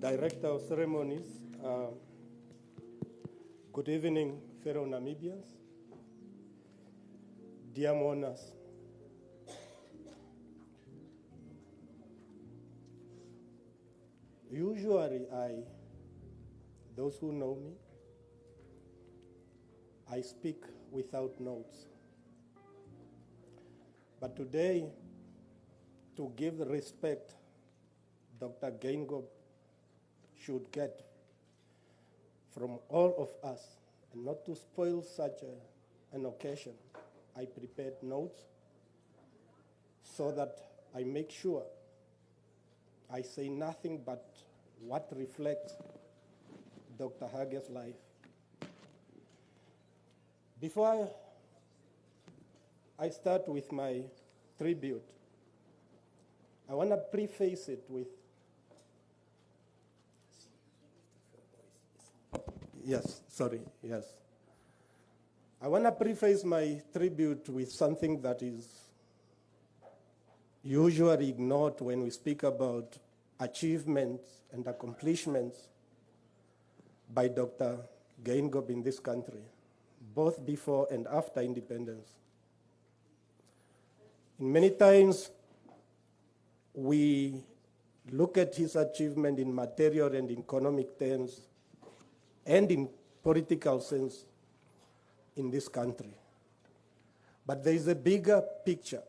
Director of Ceremonies, good evening, fellow Namibians, dear mourners. Usually, those who know me, I speak without notes. But today, to give the respect Dr. Geingob should get from all of us, and not to spoil such an occasion, I prepared notes so that I make sure I say nothing but what reflects Dr. Hage's life. Before I start with my tribute, I want to preface it with, I want to preface my tribute with something that is usually ignored when we speak about achievements and accomplishments by Dr. Geingob in this country, both before and after independence. Many times we look at his achievement in material and economic terms and in political sense in this country. But there is a bigger picture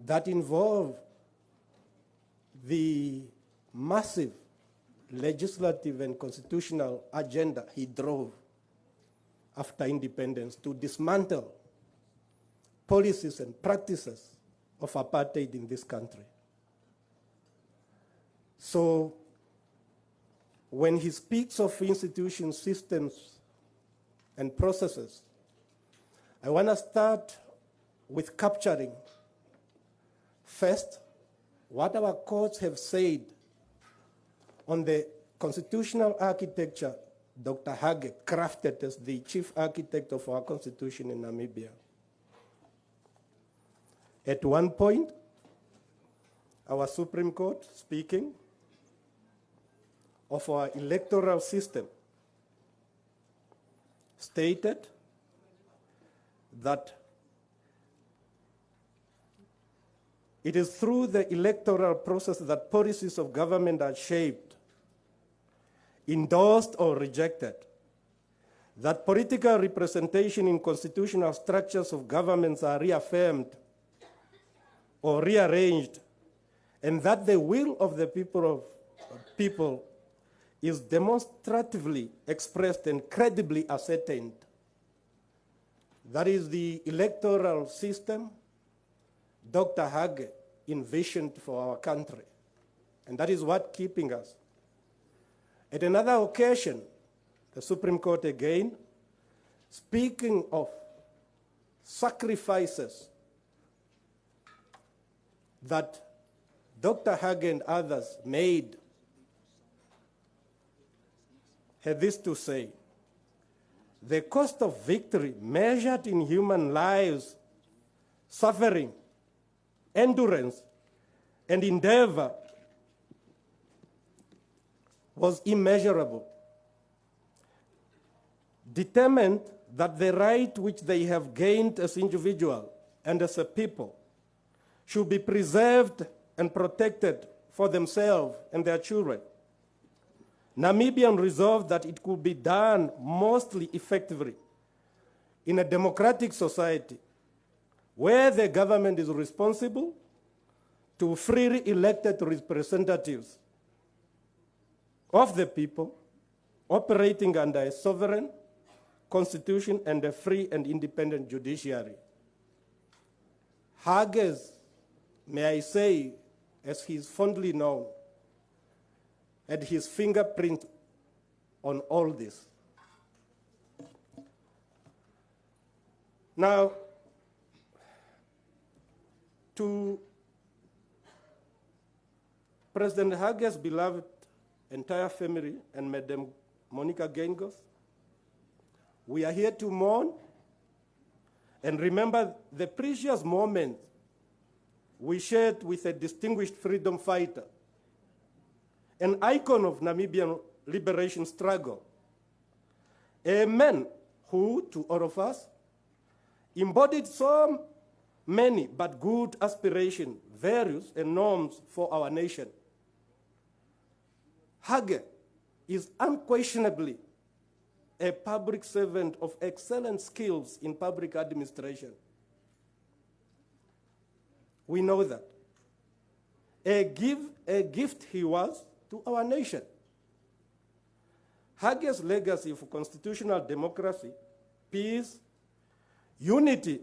that involves the massive legislative and constitutional agenda he drove after independence to dismantle policies and practices of apartheid in this country. So when he speaks of institutions, systems, and processes, I want to start with capturing, first, what our courts have said on the constitutional architecture Dr. Hage crafted as the chief architect of our constitution in Namibia. At one point, our Supreme Court, speaking of our electoral system, stated that it is through the electoral process that policies of government are shaped, endorsed or rejected, that political representation in constitutional structures of governments are reaffirmed or rearranged, and that the will of the people is demonstratively expressed and credibly ascertained. That is the electoral system Dr. Hage envisioned for our country, and that is what keeping us. At another occasion, the Supreme Court again, speaking of sacrifices that Dr. Hage and others made, had this to say: the cost of victory measured in human lives, suffering, endurance, and endeavor was immeasurable. Determined that the right which they have gained as individuals and as a people should be preserved and protected for themselves and their children. Namibian resolved that it could be done mostly effectively in a democratic society where the government is responsible to freely elected representatives of the people, operating under a sovereign constitution and a free and independent judiciary. Hage's, may I say, as he is fondly known, had his fingerprint on all this. Now, to President Hage's beloved entire family and Madam Monica Geingob, we are here to mourn and remember the precious moment we shared with a distinguished freedom fighter an icon of Namibian liberation struggle, a man who, to all of us, embodied so many but good aspirations, values, and norms for our nation. Hage is unquestionably a public servant of excellent skills in public administration. We know that. A gift he was to our nation. Hage's legacy for constitutional democracy, peace, unity,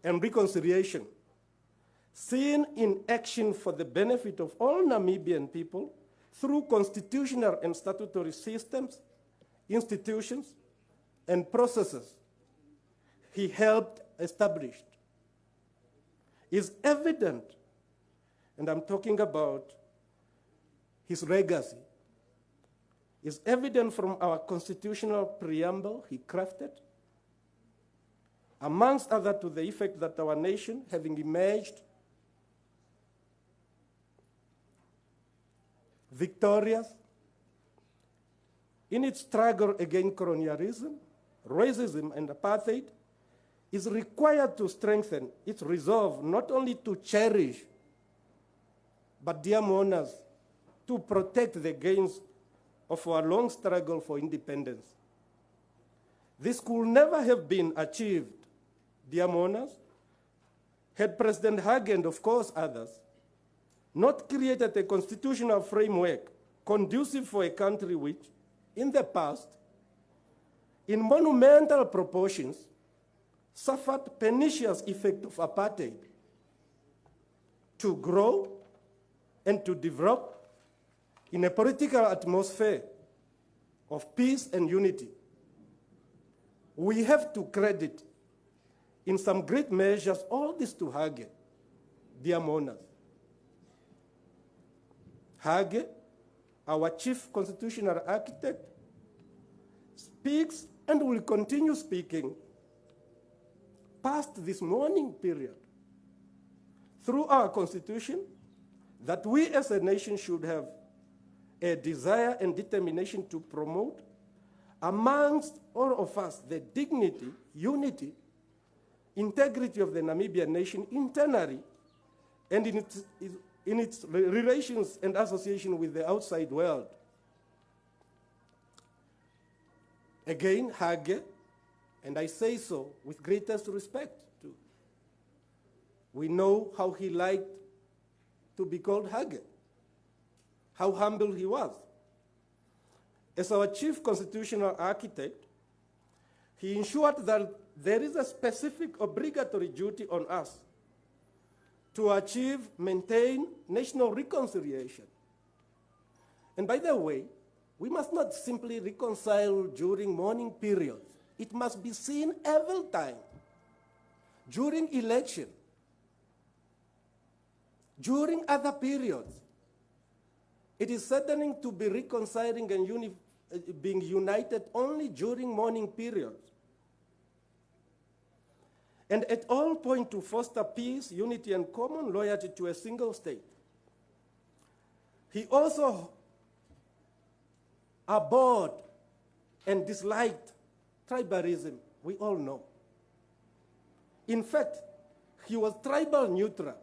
and reconciliation, seen in action for the benefit of all Namibian people through constitutional and statutory systems, institutions, and processes he helped establish, is evident, and I'm talking about his legacy, is evident from our constitutional preamble he crafted, amongst other to the effect that our nation, having emerged victorious in its struggle against colonialism, racism, and apartheid, is required to strengthen its resolve not only to cherish, but, dear mourners, to protect the gains of our long struggle for independence. This could never have been achieved, dear mourners, had President Hage and, of course, others, not created a constitutional framework conducive for a country which, in the past, in monumental proportions, suffered pernicious effect of apartheid, to grow and to develop in a political atmosphere of peace and unity. We have to credit, in some great measures, all this to Hage, dear mourners. Hage, our chief constitutional architect, speaks and will continue speaking past this mourning period through our constitution that we as a nation should have a desire and determination to promote amongst all of us the dignity, unity, integrity of the Namibian nation internally and in its relations and association with the outside world. Again, Hage, and I say so with greatest respect too. We know how he liked to be called Hage, how humble he was. As our chief constitutional architect, he ensured that there is a specific obligatory duty on us to achieve, maintain national reconciliation. And by the way, we must not simply reconcile during mourning periods. It must be seen every time, during election, during other periods. It is threatening to be reconciling and being united only during mourning periods. And at all points to foster peace, unity, and common loyalty to a single state. He also abhorred and disliked tribalism, we all know. In fact, he was tribal neutral.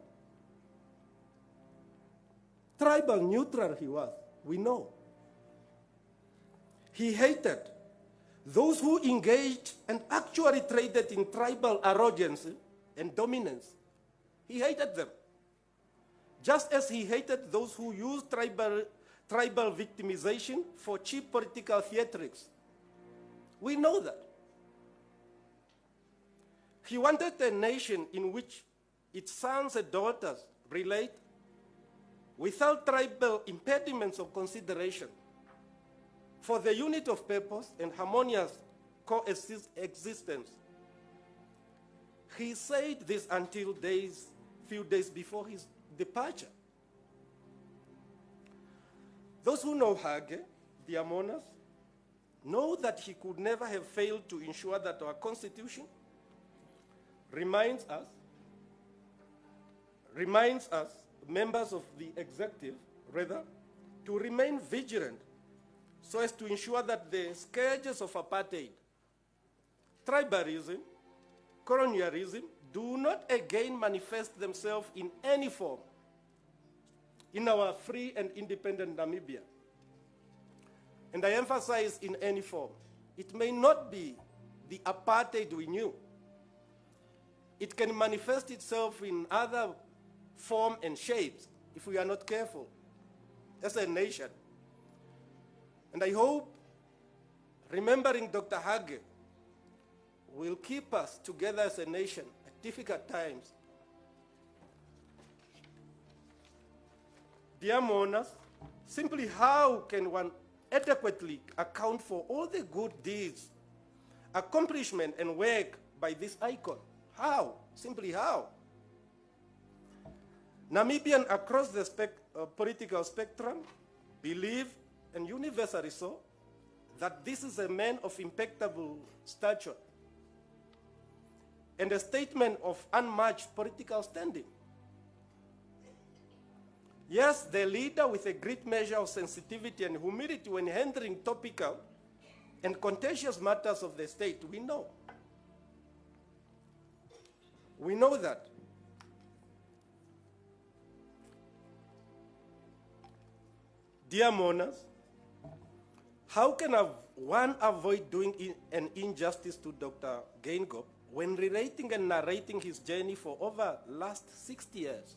Tribal neutral he was, we know. He hated those who engaged and actually traded in tribal arrogance and dominance. He hated them. Just as he hated those who used tribal victimization for cheap political theatrics. We know that. He wanted a nation in which its sons and daughters relate without tribal impediments of consideration for the unit of purpose and harmonious coexistence. He said this until few days before his departure. Those who know Hage, dear mourners, know that he could never have failed to ensure that our Constitution reminds us, members of the executive, rather, to remain vigilant so as to ensure that the scourges of apartheid, tribalism, colonialism do not again manifest themselves in any form in our free and independent Namibia. And I emphasize in any form. It may not be the apartheid we knew. It can manifest itself in other form and shapes if we are not careful as a nation. And I hope remembering Dr. Hage will keep us together as a nation at difficult times. Dear mourners, simply how can one adequately account for all the good deeds, accomplishment, and work by this icon? How? Simply how? Namibians across the political spectrum believe, and universally so, that this is a man of impeccable stature and a statement of unmatched political standing. Yes, the leader with a great measure of sensitivity and humility when handling topical and contentious matters of the state, we know. We know that. Dear mourners, how can one avoid doing an injustice to Dr. Geingob when relating and narrating his journey for over the last 60 years?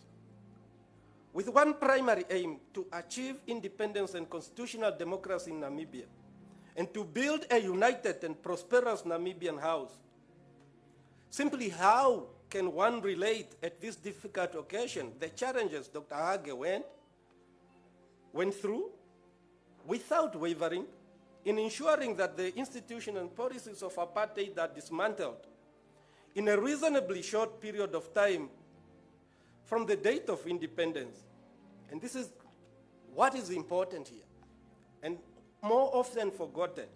With one primary aim, to achieve independence and constitutional democracy in Namibia, and to build a united and prosperous Namibian house. Simply how can one relate at this difficult occasion the challenges Dr. Hage went through without wavering in ensuring that the institution and policies of apartheid are dismantled in a reasonably short period of time from the date of independence? And this is what is important here, and more often forgotten.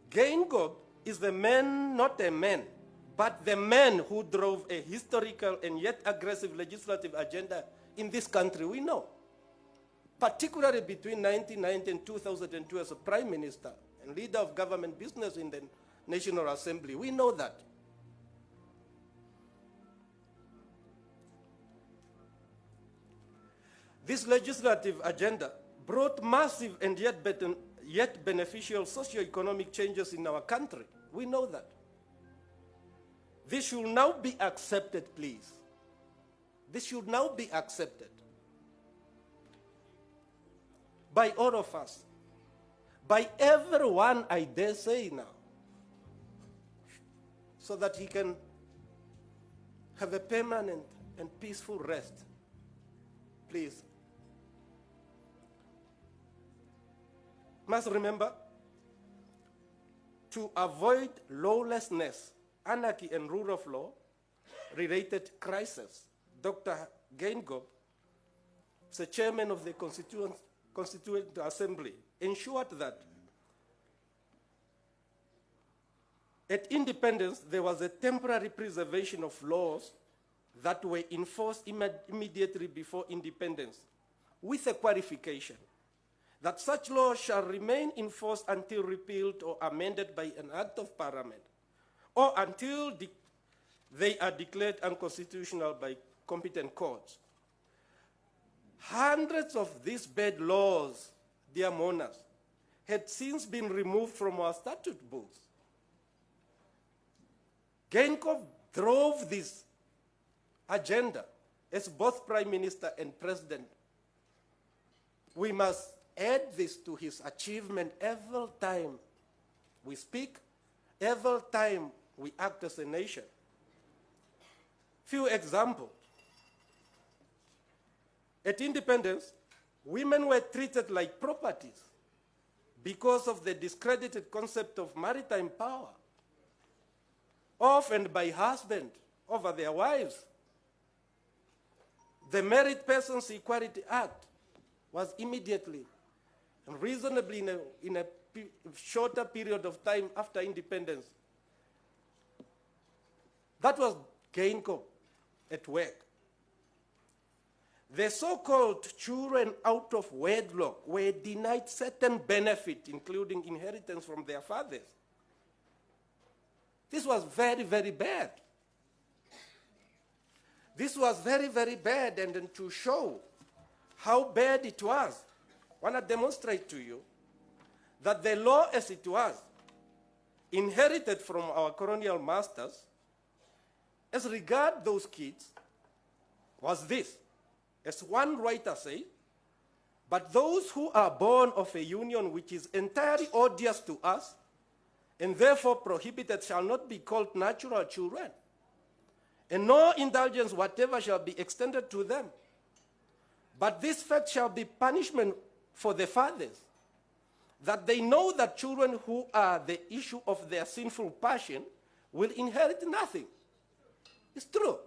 Geingob is the man, not a man, but the man who drove a historical and yet aggressive legislative agenda in this country, we know. Particularly between 1990 and 2002 as a prime minister and leader of government business in the National Assembly, we know that. This legislative agenda brought massive and yet beneficial socio-economic changes in our country. We know that. This should now be accepted, please. This should now be accepted by all of us, by everyone, I dare say now, so that he can have a permanent and peaceful rest. Please. Must remember, to avoid lawlessness, anarchy, and rule of law related crisis, Dr. Geingob, the chairman of the Constituent Assembly, ensured that at independence there was a temporary preservation of laws that were enforced immediately before independence, with a qualification that such laws shall remain in force until repealed or amended by an act of parliament, or until they are declared unconstitutional by competent courts. Hundreds of these bad laws, dear mourners, had since been removed from our statute books. Geingob drove this agenda as both Prime Minister and President. We must add this to his achievement every time we speak, every time we act as a nation. Few examples. At independence, women were treated like properties because of the discredited concept of maritime power, often by husbands over their wives. The Married Persons Equality Act was immediately and reasonably in a shorter period of time after independence. That was Geingob at work. the so-called children out of wedlock were denied certain benefit, including inheritance from their fathers. This was very, very bad. This was very, very bad, and then to show how bad it was, I want to demonstrate to you that the law as it was, inherited from our colonial masters, as regard those kids, was this. As one writer says, but those who are born of a union which is entirely odious to us, and therefore prohibited, shall not be called natural children, and no indulgence whatever shall be extended to them. But this fact shall be punishment for the fathers, that they know that children who are the issue of their sinful passion will inherit nothing. It's true.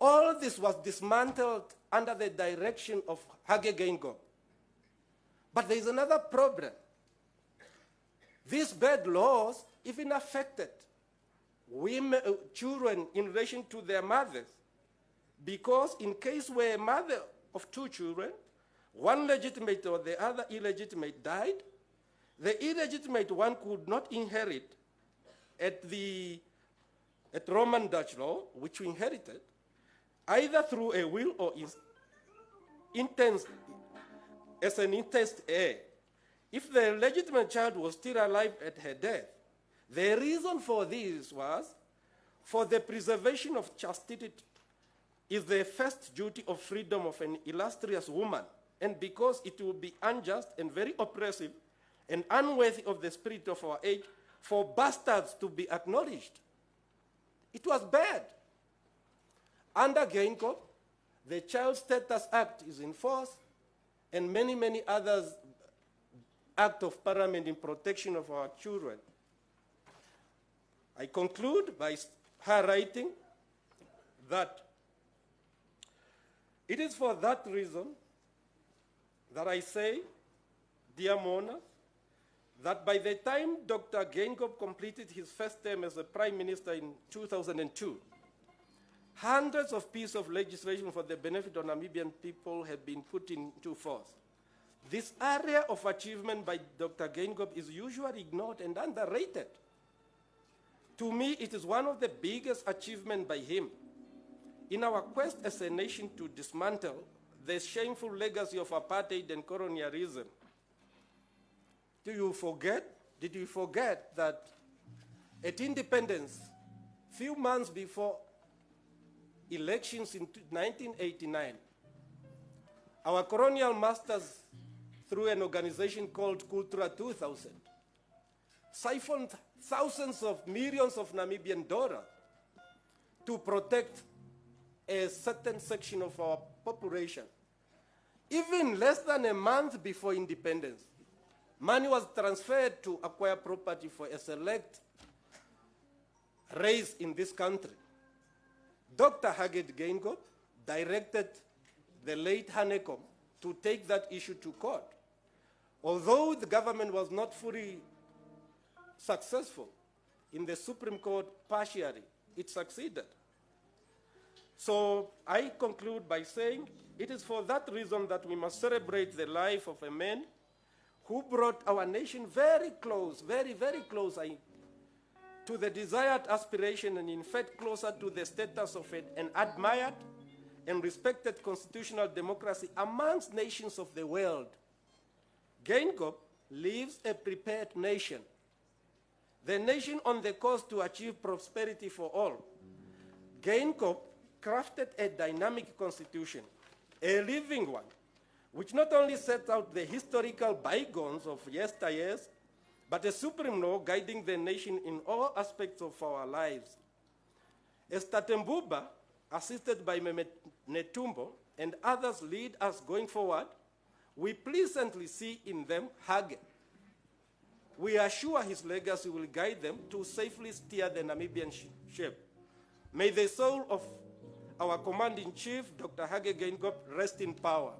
All this was dismantled under the direction of Hage Geingob. But there is another problem. These bad laws even affected women, children in relation to their mothers, because in case where a mother of two children, one legitimate or the other illegitimate, died, the illegitimate one could not inherit at Roman Dutch law, which we inherited, either through a will or as an intest heir. If the legitimate child was still alive at her death, the reason for this was for the preservation of chastity is the first duty of freedom of an illustrious woman, and because it will be unjust and very oppressive and unworthy of the spirit of our age for bastards to be acknowledged. It was bad. Under Geingob, the Child Status Act is in force, and many, many others act of parliament in protection of our children. I conclude by highlighting that it is for that reason that I say, dear mourners, that by the time Dr. Geingob completed his first term as a Prime Minister in 2002, hundreds of pieces of legislation for the benefit of Namibian people have been put into force. This area of achievement by Dr. Geingob is usually ignored and underrated. To me, it is one of the biggest achievements by him in our quest as a nation to dismantle the shameful legacy of apartheid and colonialism. Did you forget that at independence, few months before elections in 1989, our colonial masters, through an organization called Cultura 2000, siphoned thousands of millions of Namibian dollars to protect a certain section of our population. Even less than a month before independence, money was transferred to acquire property for a select race in this country. Dr. Hage Geingob directed the late Hanecom to take that issue to court. Although the government was not fully successful in the Supreme Court partially, it succeeded. So I conclude by saying it is for that reason that we must celebrate the life of a man who brought our nation very close, very, very close to the desired aspiration, and in fact closer to the status of an admired and respected constitutional democracy amongst nations of the world. Geingob leaves a prepared nation, the nation on the course to achieve prosperity for all. Geingob crafted a dynamic constitution, a living one, which not only sets out the historical bygones of yesteryears, but a supreme law guiding the nation in all aspects of our lives. As Tatembuba, assisted by Mehmet Netumbo, and others lead us going forward, we pleasantly see in them Hage. We are sure his legacy will guide them to safely steer the Namibian ship. May the soul of our Commander-in-Chief, Dr. Hage Geingob, rest in power.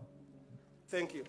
Thank you.